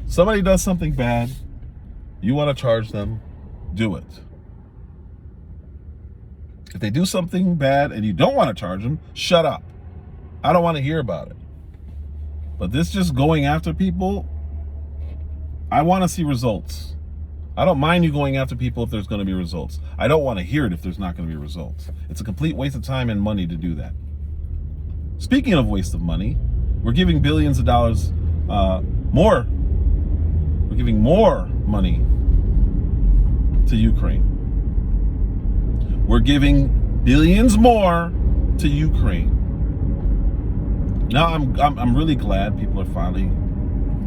Somebody does something bad, you want to charge them, do it. If they do something bad and you don't want to charge them, shut up. I don't want to hear about it. But this just going after people, I want to see results. I don't mind you going after people if there's going to be results. I don't want to hear it if there's not going to be results. It's a complete waste of time and money to do that. Speaking of waste of money, we're giving billions of dollars more. We're giving more money to Ukraine. We're giving billions more to Ukraine. Now I'm really glad people are finally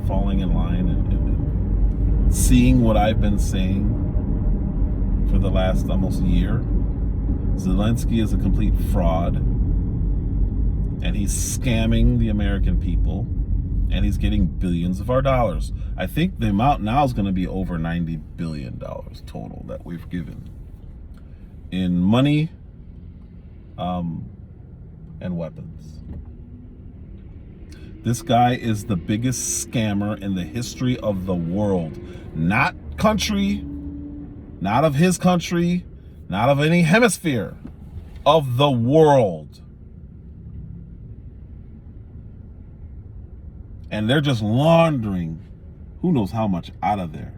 falling in line and seeing what I've been saying for the last almost year. Zelensky is a complete fraud, and he's scamming the American people, and he's getting billions of our dollars. I think the amount now is going to be over $90 billion total that we've given in money and weapons. This guy is the biggest scammer in the history of the world. Not country, not of his country, not of any hemisphere, of the world. And they're just laundering who knows how much out of there.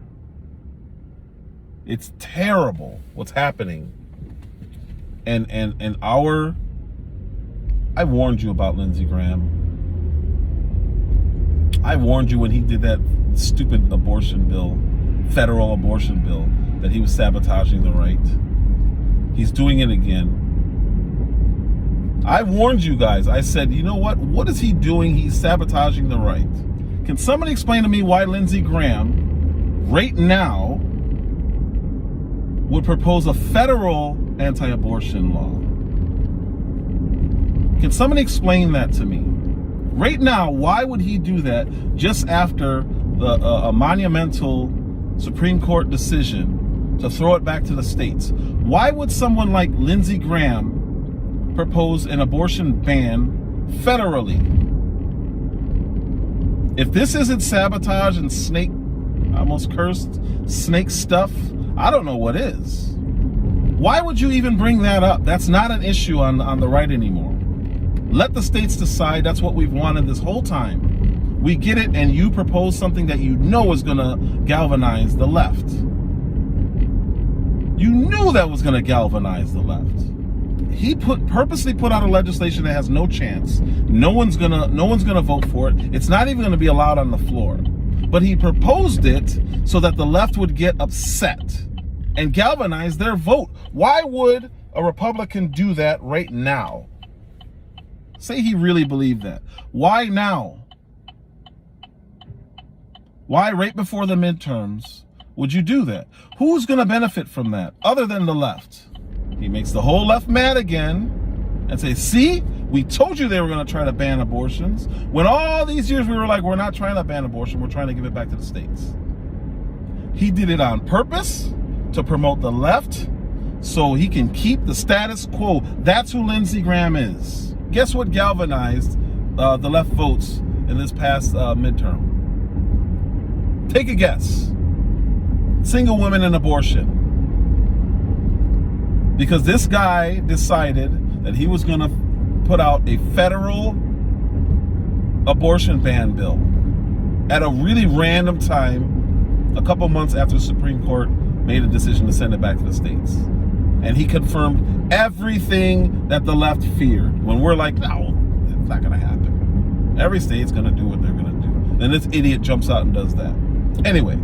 It's terrible what's happening. And I warned you about Lindsey Graham. I warned you when he did that stupid abortion bill, federal abortion bill, that he was sabotaging the right. He's doing it again. I warned you guys. I said, you know what? What is he doing? He's sabotaging the right. Can somebody explain to me why Lindsey Graham, right now, would propose a federal anti-abortion law? Can somebody explain that to me? Right now, why would he do that just after a monumental Supreme Court decision to throw it back to the states? Why would someone like Lindsey Graham propose an abortion ban federally? If this isn't sabotage and snake, I almost cursed, snake stuff, I don't know what is. Why would you even bring that up? That's not an issue on the right anymore. Let the states decide. That's what we've wanted this whole time. We get it, and you propose something that you know is going to galvanize the left. You knew that was going to galvanize the left. He purposely put out a legislation that has no chance. No one's gonna vote for it. It's not even going to be allowed on the floor. But he proposed it so that the left would get upset and galvanize their vote. Why would a Republican do that right now? Say he really believed that. Why now? Why right before the midterms would you do that? Who's going to benefit from that other than the left? He makes the whole left mad again and say, see, we told you they were going to try to ban abortions. When all these years we were like, we're not trying to ban abortion, we're trying to give it back to the states. He did it on purpose to promote the left so he can keep the status quo. That's who Lindsey Graham is. Guess what galvanized the left votes in this past midterm? Take a guess. Single women and abortion. Because this guy decided that he was going to put out a federal abortion ban bill at a really random time, a couple months after the Supreme Court made a decision to send it back to the states. And he confirmed everything that the left feared. When we're like, no, it's not going to happen. Every state's going to do what they're going to do. Then this idiot jumps out and does that. Anyway,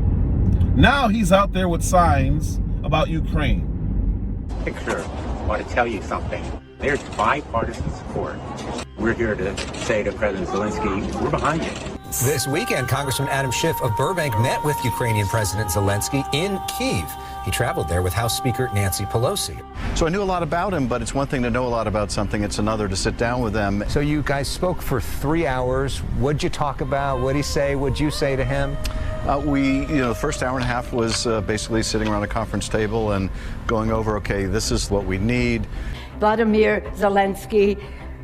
now he's out there with signs about Ukraine. Picture, I want to tell you something. There's bipartisan support. We're here to say to President Zelensky, we're behind you. This weekend, Congressman Adam Schiff of Burbank met with Ukrainian President Zelensky in Kyiv. He traveled there with House Speaker Nancy Pelosi. So I knew a lot about him, but it's one thing to know a lot about something. It's another to sit down with them. So you guys spoke for 3 hours. What'd you talk about? What'd he say? What'd you say to him? The first hour and a half was basically sitting around a conference table and going over, okay, this is what we need. Volodymyr Zelensky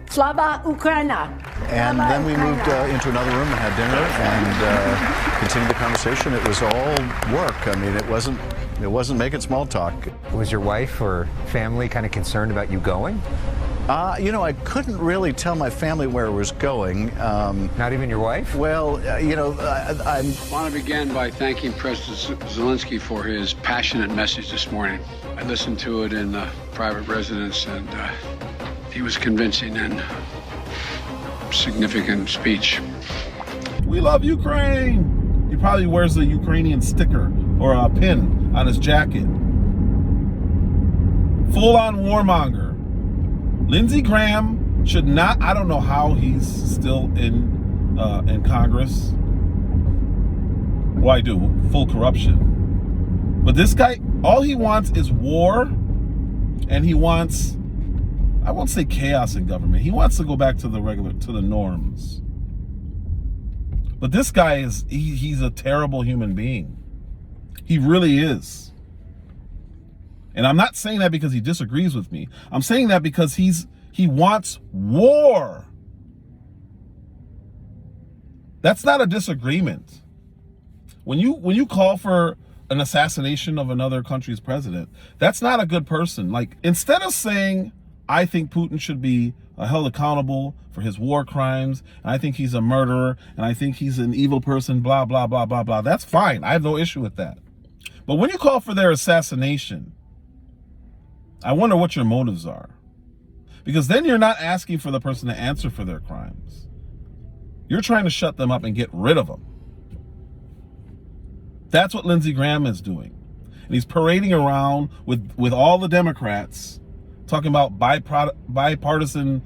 Slava Ukraina. And then we moved into another room and had dinner and continued the conversation. It was all work. I mean, it wasn't making small talk. Was your wife or family kind of concerned about you going? You know, I couldn't really tell my family where it was going. Not even your wife? Well, you know, I want to begin by thanking President Zelensky for his passionate message this morning. I listened to it in the private residence, and he was convincing and significant speech. We love Ukraine. He probably wears a Ukrainian sticker or a pin on his jacket. Full-on warmonger. Lindsey Graham should not, I don't know how he's still in Congress. Well, I do, full corruption. But this guy, all he wants is war, and he wants, I won't say chaos in government. He wants to go back to the norms. But this guy is, he's a terrible human being. He really is. And I'm not saying that because he disagrees with me. I'm saying that because he wants war. That's not a disagreement. When you call for an assassination of another country's president, that's not a good person. Like, instead of saying, I think Putin should be held accountable for his war crimes, and I think he's a murderer, and I think he's an evil person, blah, blah, blah, blah, blah. That's fine. I have no issue with that. But when you call for their assassination, I wonder what your motives are. Because then you're not asking for the person to answer for their crimes. You're trying to shut them up and get rid of them. That's what Lindsey Graham is doing. And he's parading around with all the Democrats talking about bipartisan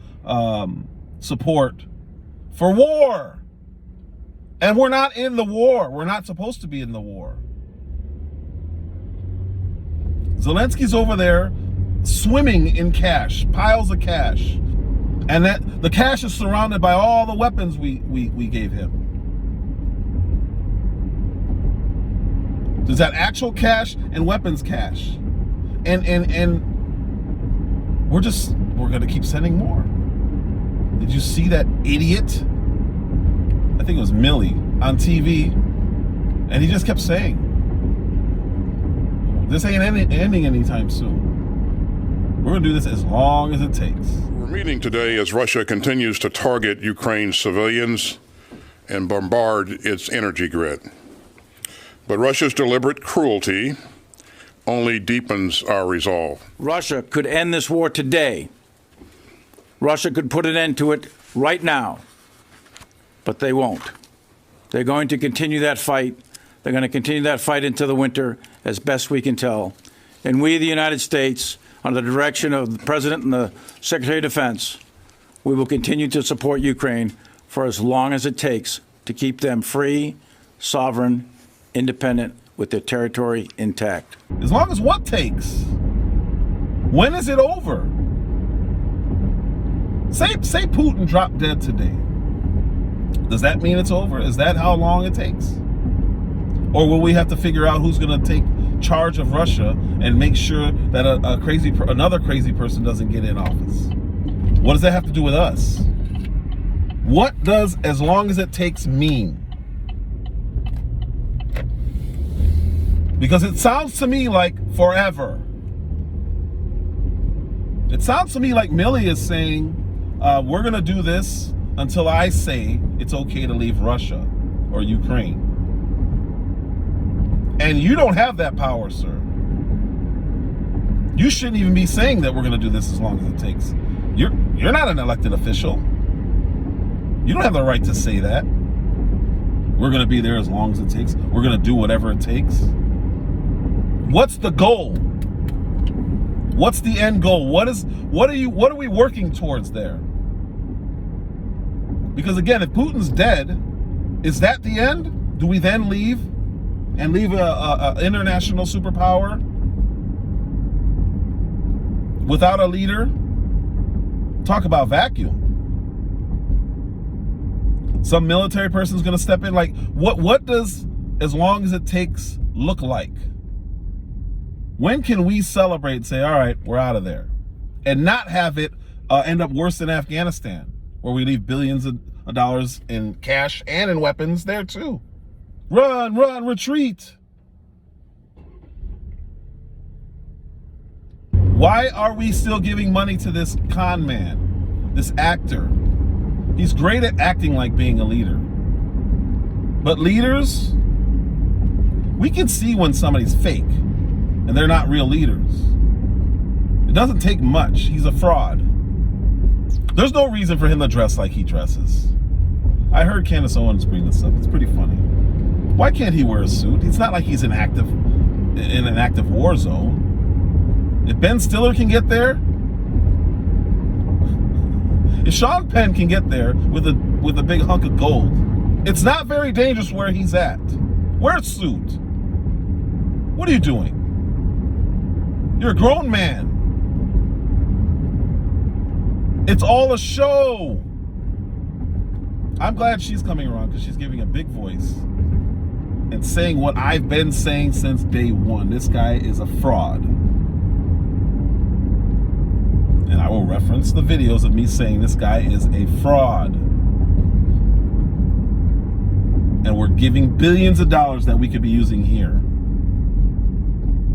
support for war. And we're not in the war. We're not supposed to be in the war. Zelensky's over there swimming in cash, piles of cash. And that the cash is surrounded by all the weapons we gave him. There's that actual cash and weapons cash. And we're gonna keep sending more. Did you see that idiot? I think it was Millie on TV, and he just kept saying, this ain't ending anytime soon. We're gonna do this as long as it takes. We're meeting today as Russia continues to target Ukraine's civilians and bombard its energy grid. But Russia's deliberate cruelty only deepens our resolve. Russia could end this war today. Russia could put an end to it right now. But they won't. They're going to continue that fight. They're going to continue that fight into the winter as best we can tell. And we, the United States, under the direction of the President and the Secretary of Defense, we will continue to support Ukraine for as long as it takes to keep them free, sovereign, independent, with their territory intact. As long as what takes? When is it over? Say Putin dropped dead today. Does that mean it's over? Is that how long it takes? Or will we have to figure out who's going to take charge of Russia and make sure that another crazy person doesn't get in office? What does that have to do with us? What does as long as it takes mean? Because it sounds to me like forever. It sounds to me like Millie is saying, we're going to do this until I say it's okay to leave Russia or Ukraine. And you don't have that power, sir. You shouldn't even be saying that we're going to do this as long as it takes. You're not an elected official. You don't have the right to say that. We're going to be there as long as it takes. We're going to do whatever it takes. What's the goal? What's the end goal? What are we working towards there? Because again, if Putin's dead, is that the end? Do we then leave and leave a international superpower without a leader? Talk about vacuum. Some military person's going to step in. Like, what does as long as it takes look like? When can we celebrate and say, all right, we're out of there, and not have it end up worse than Afghanistan, where we leave billions of dollars in cash and in weapons there too. Run, run, retreat. Why are we still giving money to this con man, this actor? He's great at acting like being a leader. But leaders, we can see when somebody's fake and they're not real leaders. It doesn't take much. He's a fraud. There's no reason for him to dress like he dresses. I heard Candace Owens bring this up. It's pretty funny. Why can't he wear a suit? It's not like he's in an active war zone. If Ben Stiller can get there, if Sean Penn can get there with a big hunk of gold, it's not very dangerous where he's at. Wear a suit. What are you doing? You're a grown man. It's all a show. I'm glad she's coming around because she's giving a big voice and saying what I've been saying since day one. This guy is a fraud. And I will reference the videos of me saying this guy is a fraud. And we're giving billions of dollars that we could be using here.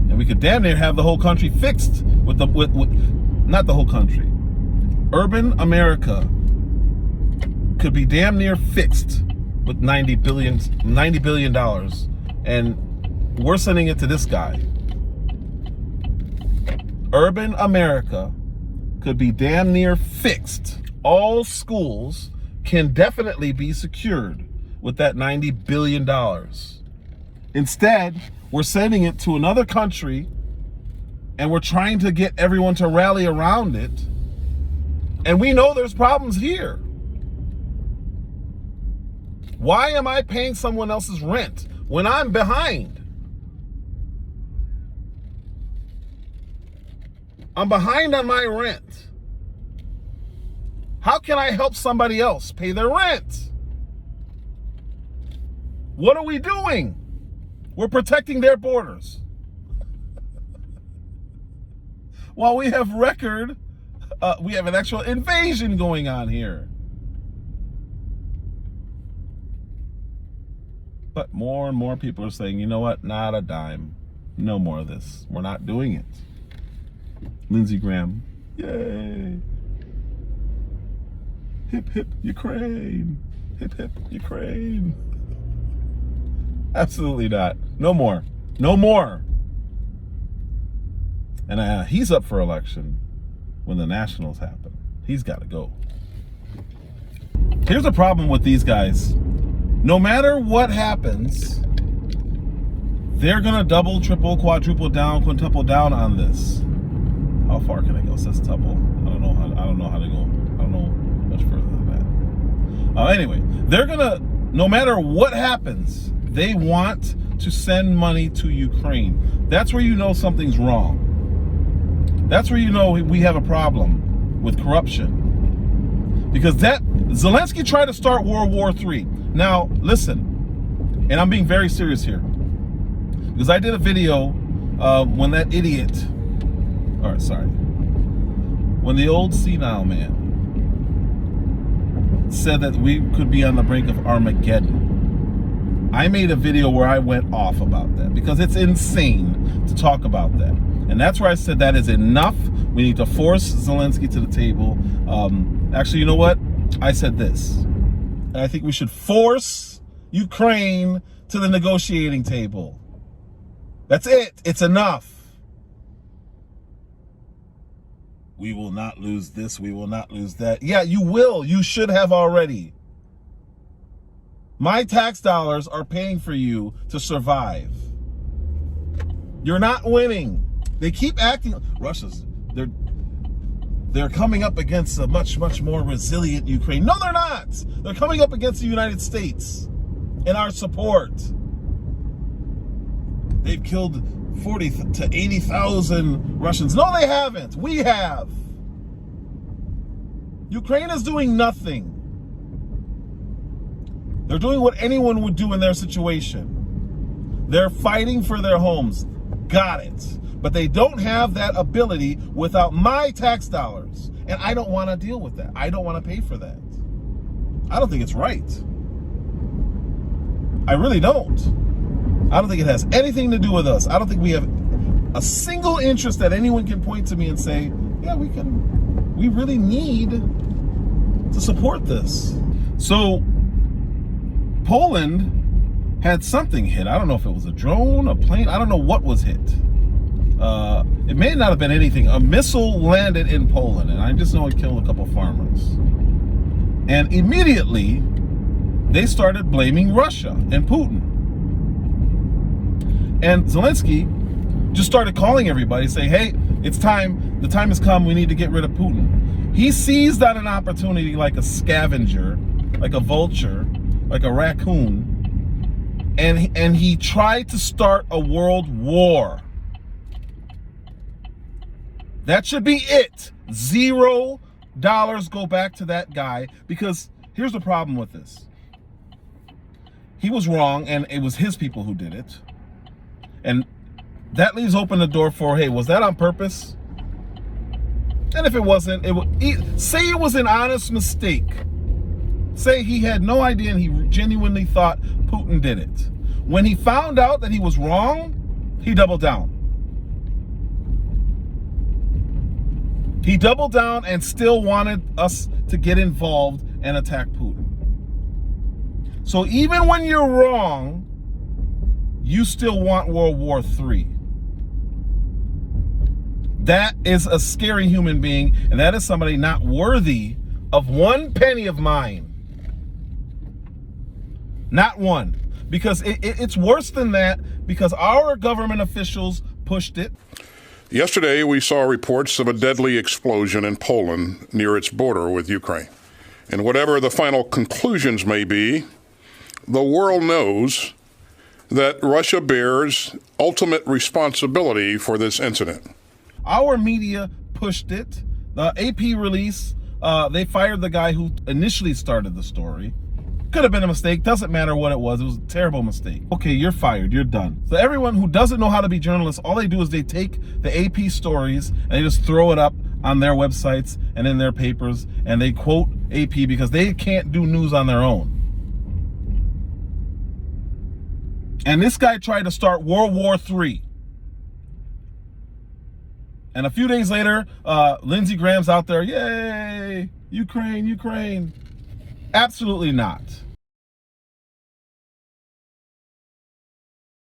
And we could damn near have the whole country fixed with not the whole country. Urban America could be damn near fixed with $90 billion. And we're sending it to this guy. Urban America could be damn near fixed. All schools can definitely be secured with that $90 billion. Instead, we're sending it to another country and we're trying to get everyone to rally around it. And we know there's problems here. Why am I paying someone else's rent when I'm behind? I'm behind on my rent. How can I help somebody else pay their rent? What are we doing? We're protecting their borders. While we have we have an actual invasion going on here. But more and more people are saying, you know what? Not a dime. No more of this. We're not doing it. Lindsey Graham. Yay. Hip, hip, Ukraine. Hip, hip, Ukraine. Absolutely not. No more. No more. And he's up for election when the nationals happen. He's got to go. Here's the problem with these guys. No matter what happens, they're going to double, triple, quadruple down, quintuple down on this. How far can I go? Says tuple. I don't know how to go. I don't know much further than that. Anyway, they're going to, no matter what happens, they want to send money to Ukraine. That's where you know something's wrong. That's where you know we have a problem with corruption. Because Zelensky tried to start World War III. Now, listen, and I'm being very serious here. Because I did a video when that idiot, when the old senile man said that we could be on the brink of Armageddon. I made a video where I went off about that because it's insane to talk about that. And that's where I said that is enough. We need to force Zelensky to the table. Actually, you know what? I said this. I think we should force Ukraine to the negotiating table. That's it. It's enough. We will not lose this. We will not lose that. Yeah, you will. You should have already. My tax dollars are paying for you to survive. You're not winning. They keep acting. They're coming up against a much, much more resilient Ukraine. No, they're not. They're coming up against the United States and our support. They've killed 40 to 80,000 Russians. No, they haven't. We have. Ukraine is doing nothing. They're doing what anyone would do in their situation. They're fighting for their homes. Got it. But they don't have that ability without my tax dollars. And I don't want to deal with that. I don't want to pay for that. I don't think it's right. I really don't. I don't think it has anything to do with us. I don't think we have a single interest that anyone can point to me and say, yeah, we really need to support this. So Poland had something hit. I don't know if it was a drone, a plane. I don't know what was hit. It may not have been anything. A missile landed in Poland, and I just know it killed a couple farmers. And immediately, they started blaming Russia and Putin. And Zelensky just started calling everybody, saying, hey, it's time. The time has come. We need to get rid of Putin. He seized on an opportunity like a scavenger, like a vulture, like a raccoon, and he tried to start a world war. That should be it. $0 go back to that guy, because here's the problem with this. He was wrong, and it was his people who did it. And that leaves open the door for, hey, was that on purpose? And if it wasn't, say it was an honest mistake. Say he had no idea and he genuinely thought Putin did it. When he found out that he was wrong, he doubled down. He doubled down and still wanted us to get involved and attack Putin. So even when you're wrong, you still want World War III. That is a scary human being, and that is somebody not worthy of 1 penny of mine. Not one. Because it's worse than that, because our government officials pushed it. Yesterday, we saw reports of a deadly explosion in Poland near its border with Ukraine. And whatever the final conclusions may be, the world knows that Russia bears ultimate responsibility for this incident. Our media pushed it. The AP release, they fired the guy who initially started the story. Could have been a mistake. Doesn't matter what it was. It was a terrible mistake. Okay, you're fired. You're done. So everyone who doesn't know how to be journalists, all they do is they take the AP stories and they just throw it up on their websites and in their papers, and they quote AP because they can't do news on their own. And this guy tried to start World War III. And a few days later, Lindsey Graham's out there, yay, Ukraine, Ukraine. Absolutely not.